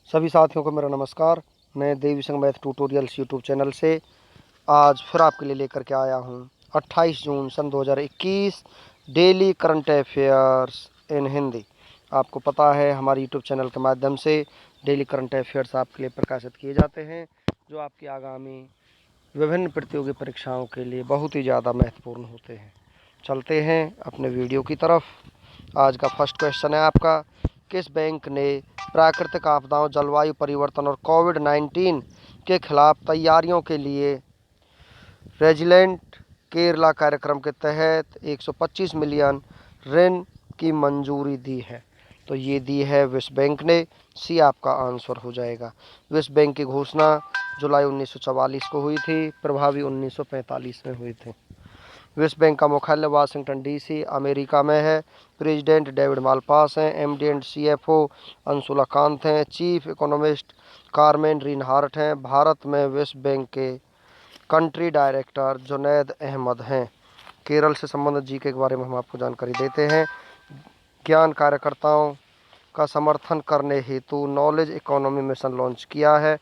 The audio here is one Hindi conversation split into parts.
सभी साथियों को मेरा नमस्कार। मैं देवी संघ मैथ ट्यूटोरियल्स यूट्यूब चैनल से आज फिर आपके लिए लेकर के आया हूं 28 जून सन 2021 daily current affairs in Hindi. आपको पता है हमारे यूट्यूब चैनल के माध्यम से डेली करंट अफेयर्स आपके लिए प्रकाशित किए जाते हैं, जो आपकी आगामी विभिन्न प्रतियोगी परीक्षाओं के लिए बहुत ही ज़्यादा महत्वपूर्ण होते हैं। चलते हैं अपने वीडियो की तरफ। आज का फर्स्ट क्वेश्चन है आपका, किस बैंक ने प्राकृतिक आपदाओं, जलवायु परिवर्तन और कोविड-19 के खिलाफ तैयारियों के लिए रेजिलेंट केरला कार्यक्रम के तहत 125 मिलियन ऋण की मंजूरी दी है? तो ये दी है विश्व बैंक ने। सी आपका आंसर हो जाएगा। विश्व बैंक की घोषणा जुलाई 1944 को हुई थी, प्रभावी 1945 में हुई थी। विश्व बैंक का मुख्यालय वाशिंगटन डीसी अमेरिका में है। प्रेसिडेंट डेविड मालपास हैं। MD and CFO Anshula Kant हैं। चीफ इकोनॉमिस्ट कारमेन रिनहार्ट हैं। भारत में विश्व बैंक के कंट्री डायरेक्टर जुनैद अहमद हैं। केरल से संबंधित जीके के बारे में हम आपको जानकारी देते हैं। ज्ञान कार्यकर्ताओं का समर्थन करने हेतु नॉलेज इकोनॉमी मिशन लॉन्च किया है।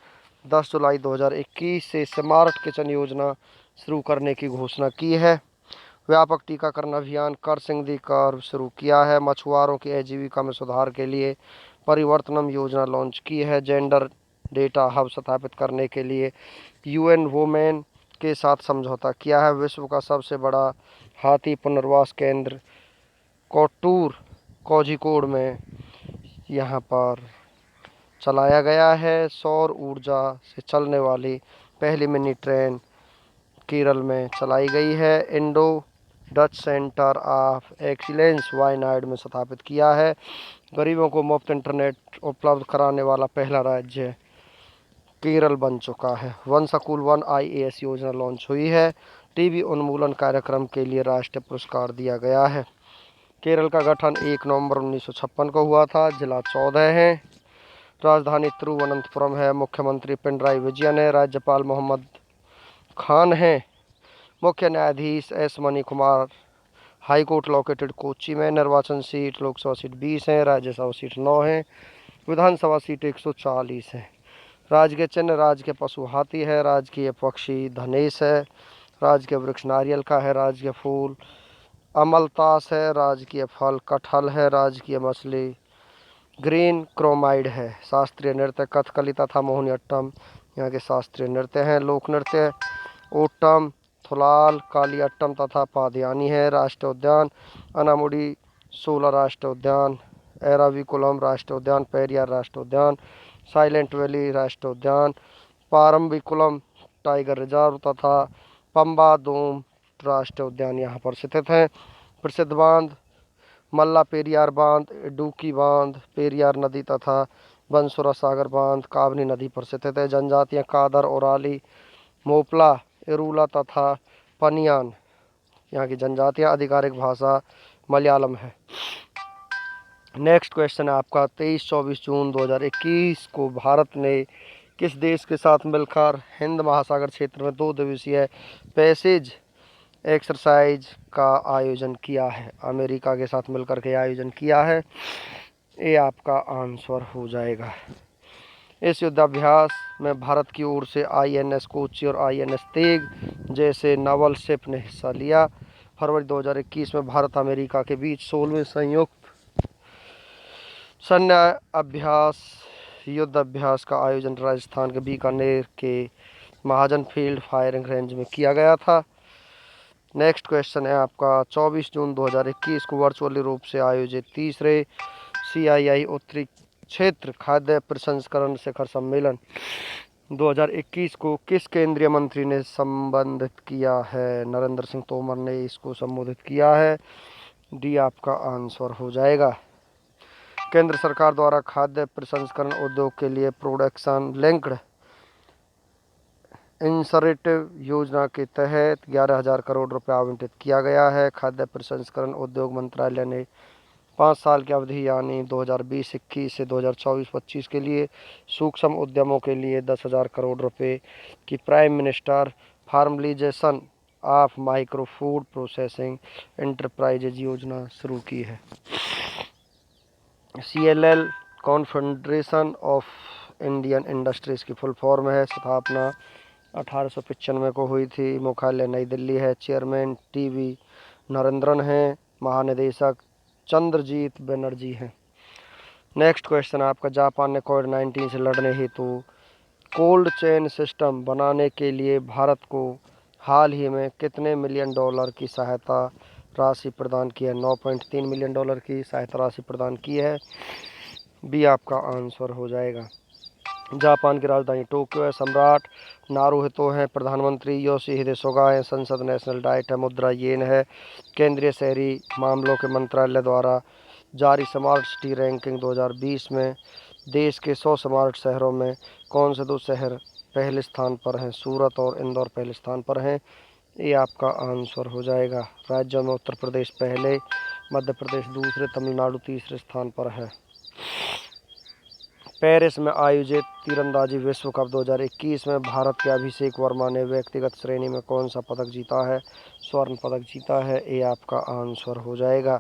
10 जुलाई 2021 से स्मार्ट किचन योजना शुरू करने की घोषणा की है। व्यापक टीकाकरण अभियान कर सिंगदी कर शुरू किया है। मछुआरों की आजीविका में सुधार के लिए परिवर्तनम योजना लॉन्च की है। जेंडर डेटा हब स्थापित करने के लिए यूएन वुमेन के साथ समझौता किया है। विश्व का सबसे बड़ा हाथी पुनर्वास केंद्र कोट्टूर कोझिकोड में यहाँ पर चलाया गया है। सौर ऊर्जा से चलने वाली पहली मिनी ट्रेन केरल में चलाई गई है। Indo Dutch centre of excellence Wayanad में स्थापित किया है। गरीबों को मुफ्त इंटरनेट उपलब्ध कराने वाला पहला राज्य केरल बन चुका है। वन स्कूल वन आईएएस योजना लॉन्च हुई है। टीबी उन्मूलन कार्यक्रम के लिए राष्ट्रीय पुरस्कार दिया गया है। केरल का गठन 1 नवंबर 1956 को हुआ था। जिला 14 है। राजधानी तिरुवनंतपुरम है। मुख्यमंत्री पिनराई विजयन है। राज्यपाल मोहम्मद खान है। मुख्य न्यायाधीश S money Kumar. High court located Kochi में। निर्वाचन सीट लोकसभा सीट 20 है। राज्यसभा सीट 9 है। विधानसभा सीट 140 है। राजकीय चिन्ह राजकीय पशु हाथी है। राजकीय पक्षी धनेश है। राजकीय वृक्ष नारियल का है। राजकीय फूल अमलतास है। राजकीय फल कटहल है। राजकीय मछली ग्रीन क्रोमाइड है। शास्त्रीय नृत्य कथकली तथा मोहिनीअट्टम यहाँ के शास्त्रीय नृत्य हैं। लोक नृत्य ओट्टम, थुलाल, कालियट्टम तथा पादयानी है। राष्ट्रीय उद्यान अनामुडी सोला राष्ट्रीय उद्यान, एराविकुलम राष्ट्रीय उद्यान, पेरियार राष्ट्रीय उद्यान, साइलेंट वैली राष्ट्रीय उद्यान, पारम्बिकुलम टाइगर रिजर्व तथा पंबा दोम राष्ट्रीय उद्यान यहाँ पर स्थित हैं। प्रसिद्ध बांध मल्ला पेरियार बांध, इडुक्की बांध, पेरियार नदी तथा बंसुरा सागर बांध काबनी नदी पर स्थित है। जनजातियाँ कादर, ओराली, मोपला, इरूला तथा पनियान यहाँ की जनजातियाँ। आधिकारिक भाषा मलयालम है। नेक्स्ट क्वेश्चन है आपका, 23-24 जून 2021 को भारत ने किस देश के साथ मिलकर हिंद महासागर क्षेत्र में 2 दिवसीय पैसेज एक्सरसाइज का आयोजन किया है? अमेरिका के साथ मिलकर के आयोजन किया है। ये आपका आंसर हो जाएगा। इस युद्धाभ्यास में भारत की ओर से आईएनएस कोच्चि और आईएनएस तेग जैसे नावल शिप ने हिस्सा लिया। फरवरी 2021 में भारत अमेरिका के बीच 16वें संयुक्त सैन्य युद्ध अभ्यास का आयोजन राजस्थान के बीकानेर के महाजन फील्ड फायरिंग रेंज में किया गया था। नेक्स्ट क्वेश्चन है आपका, 24 जून 2021 को वर्चुअली रूप से आयोजित तीसरे CII उत्तरी क्षेत्र खाद्य प्रसंस्करण शिखर सम्मेलन 2021 को किस केंद्रीय मंत्री ने संबोधित किया है? नरेंद्र सिंह तोमर ने इसको संबोधित किया है। डी आपका आंसर हो जाएगा। केंद्र सरकार द्वारा खाद्य प्रसंस्करण उद्योग के लिए प्रोडक्शन लिंक्ड इंसेंटिव योजना के तहत 11,000 करोड़ रुपए आवंटित किया गया है। खाद्य प्रसंस्करण उद्योग मंत्रालय ने 5 साल की अवधि यानी 2020-21 से 2024-25 के लिए सूक्ष्म उद्यमों के लिए 10,000 करोड़ रुपए की prime minister formalisation of micro food processing enterprises योजना शुरू की है। CLL confederation of Indian industries की फुल फॉर्म है। स्थापना 1895 को हुई थी। मुख्यालय नई दिल्ली है। चेयरमैन टीवी नरेंद्रन हैं। महानिदेशक चंद्रजीत बनर्जी हैं। नेक्स्ट क्वेश्चन है आपका, जापान ने कोविड-19 से लड़ने हेतु कोल्ड चेन सिस्टम बनाने के लिए भारत को हाल ही में कितने मिलियन डॉलर की सहायता राशि प्रदान की है? 9.3 मिलियन डॉलर की सहायता राशि प्रदान की है। बी आपका आंसर हो जाएगा। जापान की राजधानी टोक्यो है। सम्राट नारुहितो हैं। प्रधानमंत्री योशिहिदे सुगा हैं। संसद नेशनल डाइट है। मुद्रा येन है। केंद्रीय शहरी मामलों के मंत्रालय द्वारा जारी स्मार्ट सिटी रैंकिंग 2020 में देश के 100 स्मार्ट शहरों में कौन से दो शहर पहले स्थान पर हैं? सूरत और इंदौर पहले स्थान पर हैं। ये आपका आंसर हो जाएगा। राज्यों में उत्तर प्रदेश पहले, मध्य प्रदेश दूसरे, तमिलनाडु तीसरे स्थान पर है। पेरिस में आयोजित तीरंदाजी विश्व कप 2021 में भारत के अभिषेक वर्मा ने व्यक्तिगत श्रेणी में कौन सा पदक जीता है? स्वर्ण पदक जीता है। ये आपका आंसर हो जाएगा।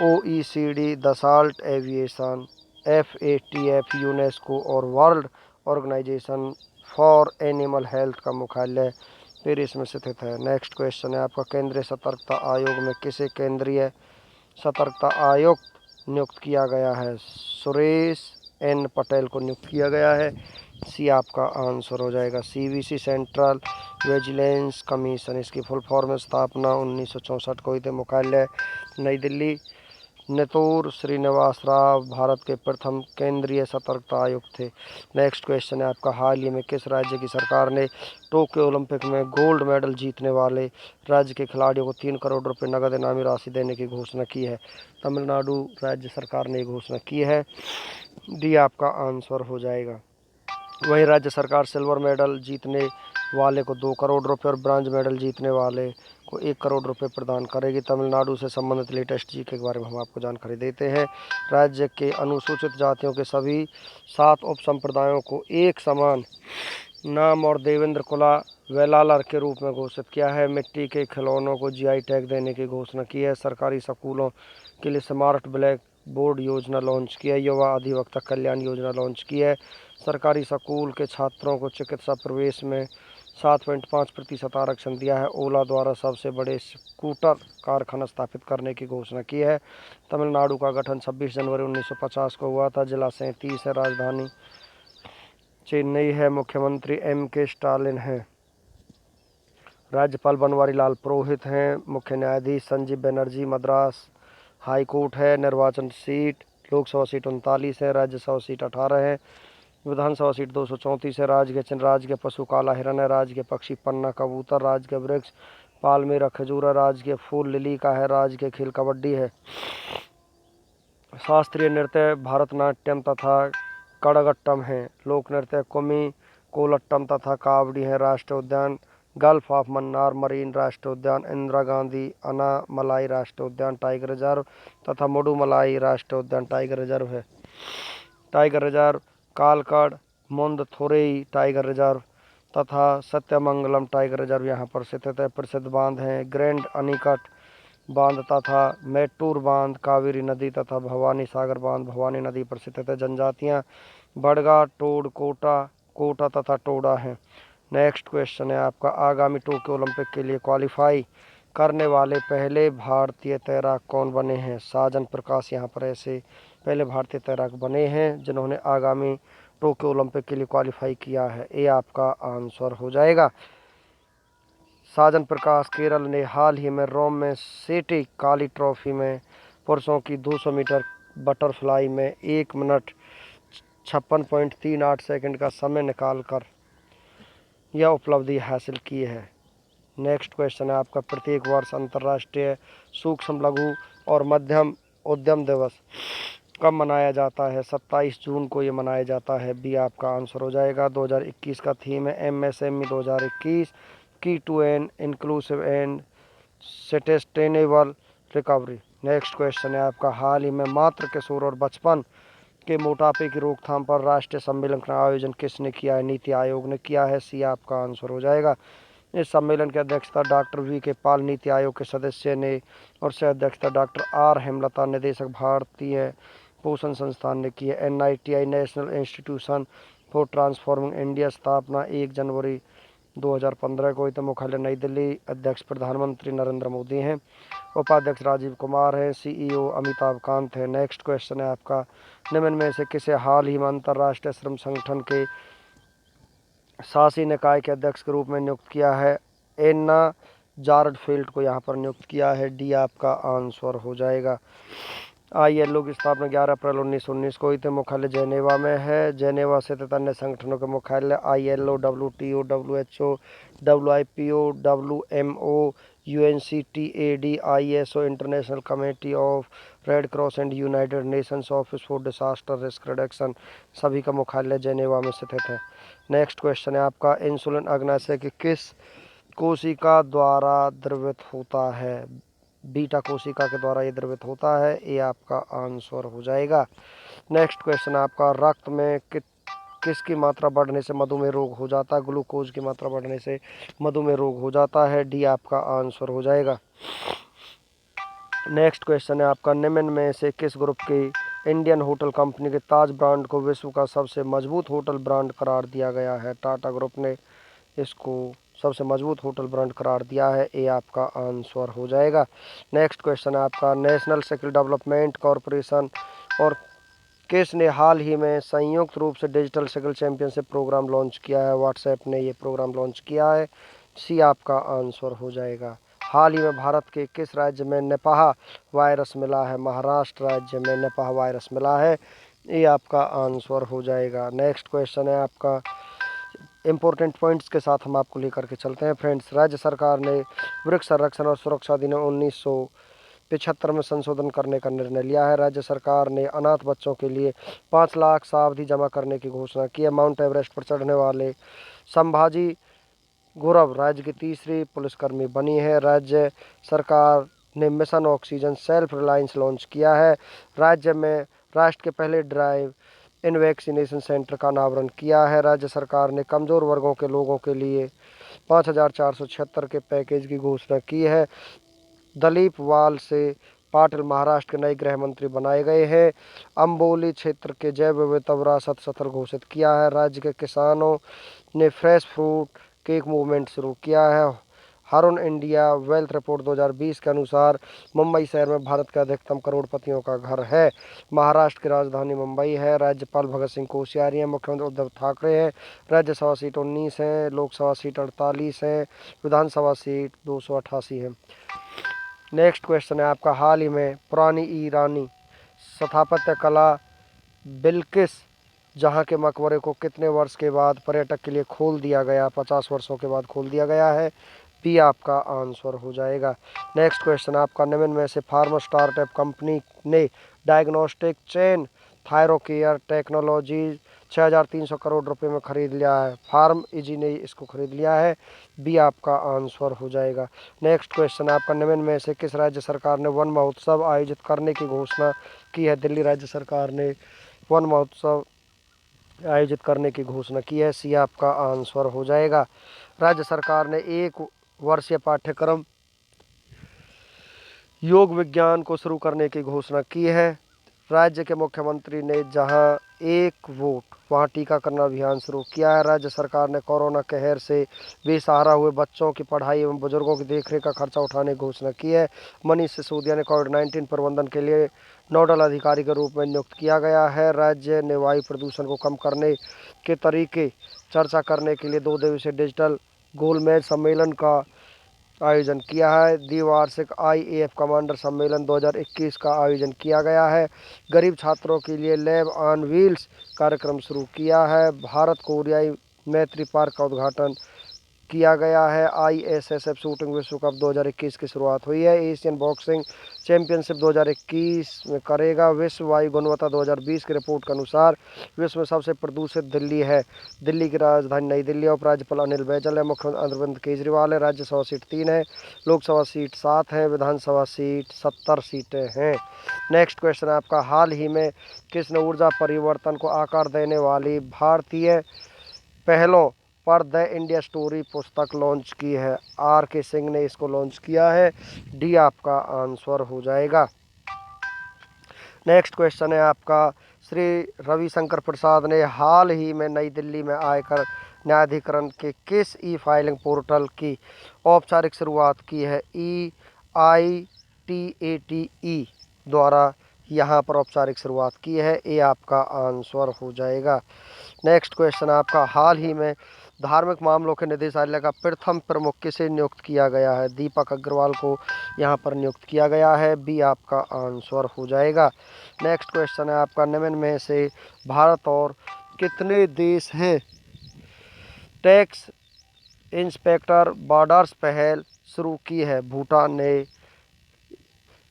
OECD, Dassault aviation, FATF, UNESCO और world organisation for animal health का मुख्यालय पेरिस में स्थित है। नेक्स्ट क्वेश्चन है आपका, केंद्रीय सतर्कता आयोग में किसे केंद्रीय सतर्कता आयुक्त नियुक्त किया गया है? सुरेश N पटेल को नियुक्त किया गया है। सी आपका आंसर हो जाएगा। CVC, सेंट्रल विजिलेंस कमीशन, इसकी फुल फॉर्म स्थापना 1964 को हुई थी। मुख्यालय नई दिल्ली। नेतूर श्रीनिवास राव भारत के प्रथम केंद्रीय सतर्कता आयुक्त थे। नेक्स्ट क्वेश्चन है आपका, हाल ही में किस राज्य की सरकार ने टोक्यो ओलंपिक में गोल्ड मेडल जीतने वाले राज्य के खिलाड़ियों को 3 करोड़ रुपए नगद इनामी राशि देने की घोषणा की है? तमिलनाडु राज्य सरकार ने घोषणा की है। डी आपका आंसर हो जाएगा। वहीं राज्य सरकार सिल्वर मेडल जीतने वाले को 2 करोड़ रुपए और ब्रॉन्ज मेडल जीतने वाले को 1 करोड़ रुपए प्रदान करेगी। तमिलनाडु से संबंधित लेटेस्ट जीके के बारे में हम आपको जानकारी देते हैं। राज्य के अनुसूचित जातियों के सभी 7 उप संप्रदायों को एक समान नाम और देवेंद्र कुला वेलालर के रूप में घोषित किया है। मिट्टी के खिलौनों को GI टैग देने की घोषणा की है। सरकारी स्कूलों के लिए स्मार्ट ब्लैक बोर्ड योजना लॉन्च की है। युवा अधिवक्ता कल्याण योजना लॉन्च की है। सरकारी स्कूल के छात्रों को चिकित्सा प्रवेश में 7.5% आरक्षण दिया है। ओला द्वारा सबसे बड़े स्कूटर कारखाना स्थापित करने की घोषणा की है। तमिलनाडु का गठन 26 जनवरी 1950 को हुआ था। जिला 37 है। राजधानी चेन्नई है। मुख्यमंत्री MK स्टालिन है। राज्यपाल बनवारी लाल पुरोहित हैं। मुख्य न्यायाधीश संजीव बनर्जी मद्रास हाई कोर्ट है। निर्वाचन सीट लोकसभा सीट 39 है। राज्यसभा सीट 18 है। विधानसभा सीट 234 है। राज्य के चिन्ह राज्य के पशु काला हिरन है। राज्य के पक्षी पन्ना कबूतर। राज्य के वृक्ष पालमेरा खजूर है। राज्य के फूल लिली का है। राज्य के खेल कबड्डी है। शास्त्रीय नृत्य भरतनाट्यम तथा कड़गट्टम है। लोक नृत्य कुमी कोलट्टम तथा कावड़ी है। राष्ट्रीय उद्यान गल्फ ऑफ मन्नार मरीन राष्ट्रीय उद्यान, इंदिरा गांधी अनामलाई राष्ट्रीय उद्यान टाइगर रिजर्व तथा मुडुमलाई राष्ट्रीय उद्यान टाइगर रिजर्व है। टाइगर रिजर्व कालकड़ मुंदथुरई टाइगर रिजर्व तथा सत्यमंगलम टाइगर रिजर्व यहाँ पर स्थित है। प्रसिद्ध बांध हैं ग्रैंड अनिकट बांध तथा मैटूर बांध, कावेरी नदी तथा भवानी सागर बांध भवानी नदी पर स्थित है। जनजातियाँ बड़गा टोड कोटा तथा टोडा हैं। नेक्स्ट क्वेश्चन है आपका, आगामी टोक्यो ओलंपिक के लिए क्वालिफाई करने वाले पहले भारतीय तैराक कौन बने हैं? साजन प्रकाश यहाँ पर ऐसे पहले भारतीय तैराक बने हैं जिन्होंने आगामी टोक्यो ओलंपिक के लिए क्वालिफाई किया है। ये आपका आंसर हो जाएगा। साजन प्रकाश केरल ने हाल ही में रोम में सेठी काली ट्रॉफी में पुरुषों की 200 मीटर बटरफ्लाई में 1 मिनट 56.38 सेकंड का समय निकालकर यह उपलब्धि हासिल की है। नेक्स्ट क्वेश्चन है आपका, प्रत्येक वर्ष अंतर्राष्ट्रीय सूक्ष्म लघु और मध्यम उद्यम दिवस कब मनाया जाता है? 27 जून को ये मनाया जाता है। बी आपका आंसर हो जाएगा। 2021 का थीम है MSME 2021 की to an inclusive and sustainable recovery. Next question है आपका, हाल ही में मातृ किशोर और बचपन के मोटापे की रोकथाम पर राष्ट्रीय सम्मेलन का आयोजन किसने किया है? नीति आयोग ने किया है। सी आपका आंसर हो जाएगा। इस सम्मेलन की अध्यक्षता डॉक्टर VK पाल नीति आयोग के सदस्य ने और सह अध्यक्षता डॉक्टर R हेमलता निदेशक भारतीय पोषण संस्थान ने की है। NITI national institution for transforming India स्थापना 1 जनवरी 2015 को। तो मुख्यालय नई दिल्ली। अध्यक्ष प्रधानमंत्री नरेंद्र मोदी हैं। उपाध्यक्ष राजीव कुमार है। CEO अमिताभ कांत है। नेक्स्ट क्वेश्चन है आपका, निम्न में से किसे हाल ही में अंतर्राष्ट्रीय श्रम संगठन के शासी निकाय के अध्यक्ष के रूप में नियुक्त किया है? एन्ना जार्डफील्ड को यहाँ पर नियुक्त किया है। डी आपका आंसर हो जाएगा। ILO की स्थापना 11 अप्रैल 1919 को हुई थी। मुख्यालय जेनेवा में है। जेनेवा से अन्य संगठनों के मुख्यालय ILO, WTO, WHO, WIPO, WMO, UNCTAD, ISO, international committee of red cross and United Nations office for disaster risk reduction, सभी का मुख्यालय जेनेवा में स्थित है। नेक्स्ट क्वेश्चन है आपका, इंसुलिन अग्नाशय की किस कोशिका द्वारा द्रवित होता है? बीटा कोशिका के द्वारा ये द्रवित होता है। ये आपका आंसर हो जाएगा। नेक्स्ट क्वेश्चन आपका, रक्त में किसकी मात्रा बढ़ने से मधुमेह रोग हो जाता है? ग्लूकोज की मात्रा बढ़ने से मधुमेह रोग हो जाता है। डी आपका आंसर हो जाएगा। नेक्स्ट क्वेश्चन है आपका, निम्न में से किस ग्रुप की इंडियन होटल कंपनी के ताज ब्रांड को विश्व का सबसे मजबूत होटल ब्रांड करार दिया गया है? टाटा ग्रुप ने इसको सबसे मजबूत होटल ब्रांड करार दिया है। ये आपका आंसर हो जाएगा। नेक्स्ट क्वेश्चन है आपका, नेशनल स्किल डेवलपमेंट कॉरपोरेशन और किसने हाल ही में संयुक्त रूप से digital skill championship programme launch किया है? व्हाट्सएप ने ये प्रोग्राम लॉन्च किया है। सी आपका आंसर हो जाएगा। हाल ही में भारत के किस राज्य में निपाह वायरस मिला है? महाराष्ट्र राज्य में निपाह वायरस मिला है। ये आपका आंसर हो जाएगा। नेक्स्ट क्वेश्चन है आपका, इम्पोर्टेंट पॉइंट्स के साथ हम आपको लेकर के चलते हैं फ्रेंड्स। राज्य सरकार ने वृक्ष संरक्षण और सुरक्षा अधिनियम 1975 में संशोधन करने का निर्णय लिया है। राज्य सरकार ने अनाथ बच्चों के लिए 5 लाख सावधि जमा करने की घोषणा की है। माउंट एवरेस्ट पर चढ़ने वाले संभाजी गौरव राज्य की तीसरी पुलिसकर्मी बनी है। राज्य सरकार ने mission oxygen self reliance launch किया है। राज्य में राष्ट्र के पहले ड्राइव इन वैक्सीनेशन सेंटर का अनावरण किया है। राज्य सरकार ने कमज़ोर वर्गों के लोगों के लिए 5,476 के पैकेज की घोषणा की है। दलीप वाल से पाटिल महाराष्ट्र के नए गृह मंत्री बनाए गए हैं। अम्बोली क्षेत्र के जैव विविधता विरासत स्थल घोषित किया है। राज्य के किसानों ने फ्रेश फ्रूट केक मूवमेंट शुरू किया है। हरुण इंडिया वेल्थ रिपोर्ट 2020 के अनुसार मुंबई शहर में भारत के अधिकतम करोड़पतियों का घर है। महाराष्ट्र की राजधानी मुंबई है। राज्यपाल भगत सिंह कोश्यारी हैं। मुख्यमंत्री उद्धव ठाकरे हैं। राज्यसभा सीट 19 है। लोकसभा सीट 48 है। विधानसभा सीट 288 है। नेक्स्ट क्वेश्चन है आपका, हाल ही में पुरानी ईरानी स्थापत्य कला बिल्किस जहाँ के मकबरे को कितने वर्ष के बाद पर्यटक के लिए खोल दिया गया? 50 वर्षों के बाद खोल दिया गया है। बी आपका आंसर हो जाएगा। नेक्स्ट क्वेश्चन आपका, निम्न में से फार्मा स्टार्टअप कंपनी ने diagnostic chain Thyrocare technology 6,300 crore रुपए में खरीद लिया है। फार्म इजी ने इसको खरीद लिया है। बी आपका आंसर हो जाएगा। नेक्स्ट क्वेश्चन आपका, निम्न में से किस राज्य सरकार ने वन महोत्सव आयोजित करने की घोषणा की है? दिल्ली राज्य सरकार ने वन महोत्सव आयोजित करने की घोषणा की है। सी आपका आंसर हो जाएगा। राज्य सरकार ने 1 वर्षीय पाठ्यक्रम योग विज्ञान को शुरू करने की घोषणा की है। राज्य के मुख्यमंत्री ने जहां एक वोट वहां टीकाकरण अभियान शुरू किया है। राज्य सरकार ने कोरोना कहर से बेसहारा हुए बच्चों की पढ़ाई एवं बुजुर्गों की देखरेख का खर्चा उठाने की घोषणा की है। मनीष सिसोदिया ने कोविड-19 प्रबंधन के लिए नोडल अधिकारी के रूप में नियुक्त किया गया है। राज्य ने वायु प्रदूषण को कम करने के तरीके चर्चा करने के लिए 2 दिवसीय डिजिटल गोलमेज सम्मेलन का आयोजन किया है। द्विवार्षिक IAF कमांडर सम्मेलन 2021 का आयोजन किया गया है। गरीब छात्रों के लिए लैब ऑन व्हील्स कार्यक्रम शुरू किया है। भारत कोरियाई मैत्री पार्क का उद्घाटन किया गया है। ISSF शूटिंग विश्व कप 2021 की शुरुआत हुई है। एशियन बॉक्सिंग चैंपियनशिप 2021 में करेगा। विश्व वायु गुणवत्ता 2020 की रिपोर्ट के अनुसार विश्व में सबसे प्रदूषित दिल्ली है। दिल्ली की राजधानी नई दिल्ली है। उपराज्यपाल अनिल बैजल है। मुख्यमंत्री अरविंद केजरीवाल है। राज्यसभा सीट 3 है। लोकसभा सीट 7 है। विधानसभा सीट 70 सीटें हैं। नेक्स्ट क्वेश्चन आपका, हाल ही में किसने ऊर्जा परिवर्तन को आकार देने वाली भारतीय पहलों पर द इंडिया स्टोरी पुस्तक लॉन्च की है? RK सिंह ने इसको लॉन्च किया है। डी आपका आंसर हो जाएगा। नेक्स्ट क्वेश्चन है आपका, श्री रविशंकर प्रसाद ने हाल ही में नई दिल्ली में आयकर न्यायाधिकरण के किस ई फाइलिंग पोर्टल की औपचारिक शुरुआत की है? EITATE द्वारा यहाँ पर औपचारिक शुरुआत की है। ये आपका आंसर हो जाएगा। नेक्स्ट क्वेश्चन आपका, हाल ही में धार्मिक मामलों के निदेशालय का प्रथम प्रमुख किसे नियुक्त किया गया है? दीपक अग्रवाल को यहाँ पर नियुक्त किया गया है। बी आपका आंसर हो जाएगा। नेक्स्ट क्वेश्चन है आपका, निम्न में से भारत और कितने देश हैं टैक्स इंस्पेक्टर बॉर्डर्स पहल शुरू की है? भूटान ने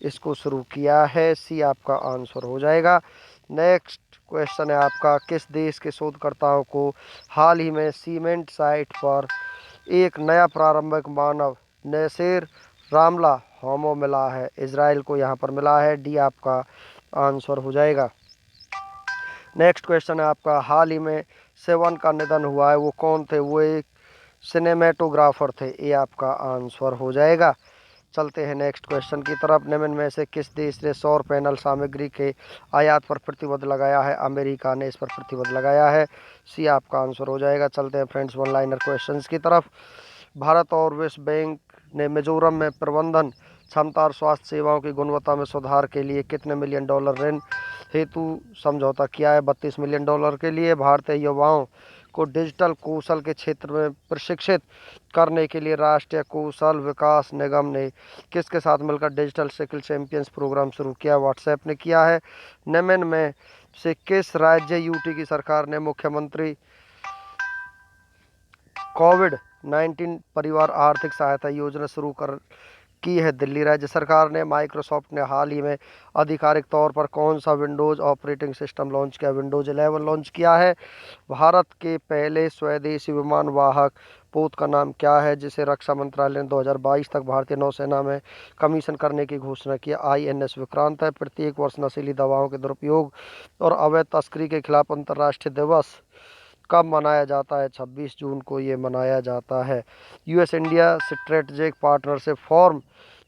इसको शुरू किया है। सी आपका आंसर हो जाएगा। नेक्स्ट क्वेश्चन है आपका, किस देश के शोधकर्ताओं को हाल ही में सीमेंट साइट पर एक नया प्रारंभिक मानव नैसेर रामला होमो मिला है? इजराइल को यहाँ पर मिला है। डी आपका आंसर हो जाएगा। नेक्स्ट क्वेश्चन है आपका, हाल ही में सेवन का निधन हुआ है, वो कौन थे? वो एक सिनेमेटोग्राफर थे। ये आपका आंसर हो जाएगा। चलते हैं नेक्स्ट क्वेश्चन की तरफ। निम्न में से किस देश ने सौर पैनल सामग्री के आयात पर प्रतिबंध लगाया है? अमेरिका ने इस पर प्रतिबंध लगाया है। सी आपका आंसर हो जाएगा। चलते हैं फ्रेंड्स वन लाइनर क्वेश्चंस की तरफ। भारत और विश्व बैंक ने मिजोरम में प्रबंधन क्षमता और स्वास्थ्य सेवाओं की गुणवत्ता में सुधार के लिए कितने मिलियन डॉलर ऋण हेतु समझौता किया है? 32 मिलियन डॉलर के लिए। भारतीय युवाओं को डिजिटल कौशल के क्षेत्र में प्रशिक्षित करने के लिए राष्ट्रीय कौशल विकास निगम ने किसके साथ मिलकर डिजिटल स्किल चैंपियंस प्रोग्राम शुरू किया? व्हाट्सएप ने किया है। निम्न में से किस राज्य यूटी की सरकार ने मुख्यमंत्री कोविड-19 परिवार आर्थिक सहायता योजना शुरू की है? दिल्ली राज्य सरकार ने। माइक्रोसॉफ्ट ने हाल ही में आधिकारिक तौर पर कौन सा विंडोज़ ऑपरेटिंग सिस्टम लॉन्च किया? विंडोज़ 11 लॉन्च किया है। भारत के पहले स्वदेशी विमान वाहक पोत का नाम क्या है, जिसे रक्षा मंत्रालय ने 2022 तक भारतीय नौसेना में कमीशन करने की घोषणा की? INS विक्रांत है। प्रत्येक वर्ष नशीली दवाओं के दुरुपयोग और अवैध तस्करी के खिलाफ अंतर्राष्ट्रीय दिवस कब मनाया जाता है? 26 जून को ये मनाया जाता है। US India strategic partnership forum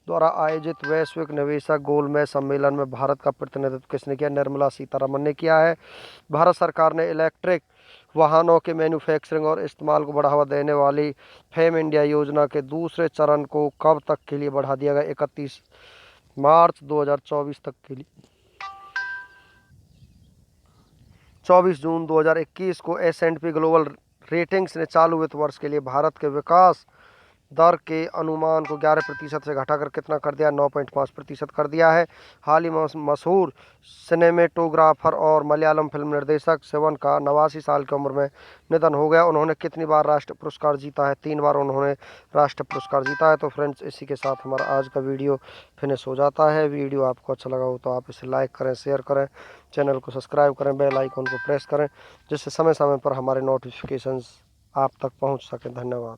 द्वारा आयोजित वैश्विक निवेशक गोलमेज सम्मेलन में भारत का प्रतिनिधित्व किसने किया? निर्मला सीतारमण ने किया है। भारत सरकार ने इलेक्ट्रिक वाहनों के मैन्युफैक्चरिंग और इस्तेमाल को बढ़ावा देने वाली फेम इंडिया योजना के दूसरे चरण को कब तक के लिए बढ़ा दिया गया? 31 मार्च 2024 तक के लिए। 24 जून 2021 को S&P ग्लोबल रेटिंग्स ने चालू वित्त वर्ष के लिए भारत के विकास दर के अनुमान को 11% से घटाकर कितना कर दिया? 9.5% कर दिया है। हाल ही में मशहूर सिनेमेटोग्राफर और मलयालम फिल्म निर्देशक सेवन का 89 साल की उम्र में निधन हो गया। उन्होंने कितनी बार राष्ट्रीय पुरस्कार जीता है? 3 बार उन्होंने राष्ट्रीय पुरस्कार जीता है। तो फ्रेंड्स, इसी के साथ हमारा आज का वीडियो फिनिश हो जाता है। वीडियो आपको अच्छा लगा हो तो आप इसे लाइक करें, शेयर करें, चैनल को सब्सक्राइब करें, बेल आइकन को प्रेस करें, जिससे समय समय पर हमारे नोटिफिकेशंस आप तक पहुंच सकें। धन्यवाद।